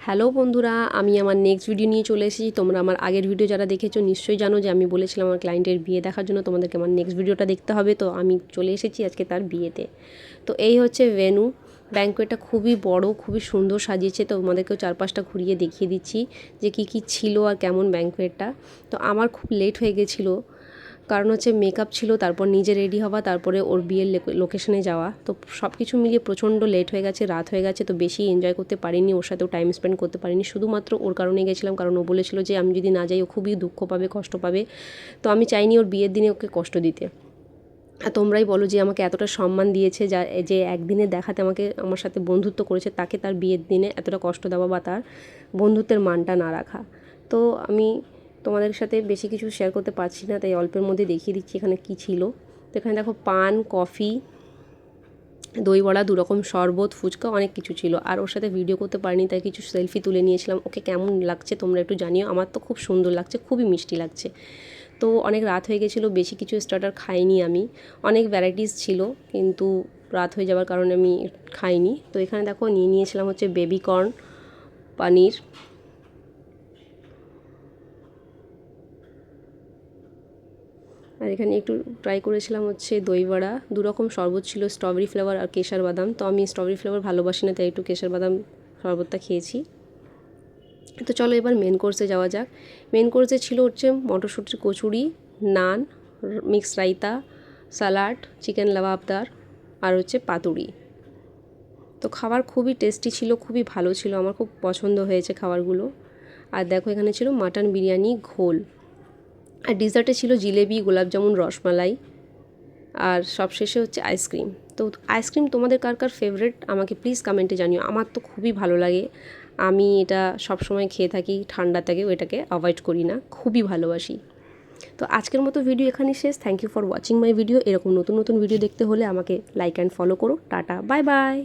Hello বন্ধুরা, আমি আমার নেক্সট ভিডিও নিয়ে চলে এসেছি। তোমরা আমার আগের ভিডিও যারা দেখেছো নিশ্চয়ই জানো যে আমি বলেছিলাম আমার ক্লায়েন্টের বিয়ে দেখার জন্য তোমাদেরকে আমার নেক্সট ভিডিওটা দেখতে হবে। তো আমি চলে এসেছি আজকে তার বিয়েতে। তো এই হচ্ছে ভেন্যু। ব্যাঙ্কোয়েটটা খুবই বড়, খুবই সুন্দর সাজিয়েছে। তো তোমাদেরকেও চারপাশটা ঘুরিয়ে দেখিয়ে দিচ্ছি যে কী কী ছিল আর কেমন ব্যাঙ্কোয়েটটা। তো আমার খুব লেট হয়ে গেছিলো, কারণ হচ্ছে মেকআপ ছিল, তারপর নিজে রেডি হওয়া, তারপরে ওর বিয়ের লোকেশনে যাওয়া। তো সব কিছু মিলিয়ে প্রচণ্ড লেট হয়ে গেছে, রাত হয়ে গেছে। তো বেশি এনজয় করতে পারিনি, ওর সাথেও টাইম স্পেন্ড করতে পারিনি। শুধুমাত্র ওর কারণে গেছিলাম, কারণ ও বলেছিল যে আমি যদি না যাই ও খুবই দুঃখ পাবে, কষ্ট পাবে। তো আমি চাইনি ওর বিয়ের দিনে ওকে কষ্ট দিতে। আর তোমরাই বলো যে আমাকে এতটা সম্মান দিয়েছে, যে একদিনে দেখাতে আমার সাথে বন্ধুত্ব করেছে, তাকে তার বিয়ের দিনে এতটা কষ্ট দেওয়া বা তার বন্ধুত্বের মানটা না রাখা। তো আমি তোমাদের সাথে বেশি কিছু শেয়ার করতে পারছি না, তাই অল্পের মধ্যে দেখিয়ে দিচ্ছি এখানে কী ছিল। তো এখানে দেখো পান, কফি, দই বড়া, দুরকম শরবত, ফুচকা, অনেক কিছু ছিল। আর ওর সাথে ভিডিও করতে পারিনি, তাই কিছু সেলফি তুলে নিয়েছিলাম। ওকে কেমন লাগছে তোমরা একটু জানিও। আমার তো খুব সুন্দর লাগছে, খুবই মিষ্টি লাগছে। তো অনেক রাত হয়ে গেছিলো, বেশি কিছু স্টার্টার খাইনি আমি। অনেক ভ্যারাইটিস ছিল, কিন্তু রাত হয়ে যাওয়ার কারণে আমি খাইনি। তো এখানে দেখো নিয়ে নিয়েছিলাম হচ্ছে বেবি কর্ন, পনির, আর এখানে একটু ট্রাই করেছিলাম হচ্ছে দই বড়া। দুরকম শরবত ছিল, স্ট্রবেরি ফ্লেভার আর কেশর বাদাম। তো আমি স্ট্রবেরি ফ্লেভার ভালোবাসি না, তাই একটু কেশর বাদাম শরবতটা খেয়েছি। তো চলো এবার মেন কোর্সে যাওয়া যাক। মেন কোর্সে ছিল হচ্ছে মটরশুঁটির kachori, naan, mix raita, salad, chicken lababdar, আর হচ্ছে পাতুরি। তো খাবার খুবই টেস্টি ছিল, খুবই ভালো ছিল, আমার খুব পছন্দ হয়েছে খাবারগুলো। আর দেখো এখানে ছিল মাটন বিরিয়ানি, ঘোল। আর ডিজার্টে ছিল জিলেবি, গোলাপজামুন, রসমালাই, আর সবশেষে হচ্ছে আইসক্রিম। তো আইসক্রিম তোমাদের কার কার ফেভারিট আমাকে প্লিজ কমেন্টে জানিও। আমার তো খুবই ভালো লাগে, আমি এটা সবসময় খেয়ে থাকি, ঠান্ডা থেকেও এটাকে অ্যাভয়েড করি না, খুবই ভালোবাসি। তো আজকের মতো ভিডিও এখানেই শেষ। Thank you for watching my video. এরকম নতুন নতুন ভিডিও দেখতে হলে আমাকে লাইক অ্যান্ড ফলো করো। Tata, bye by.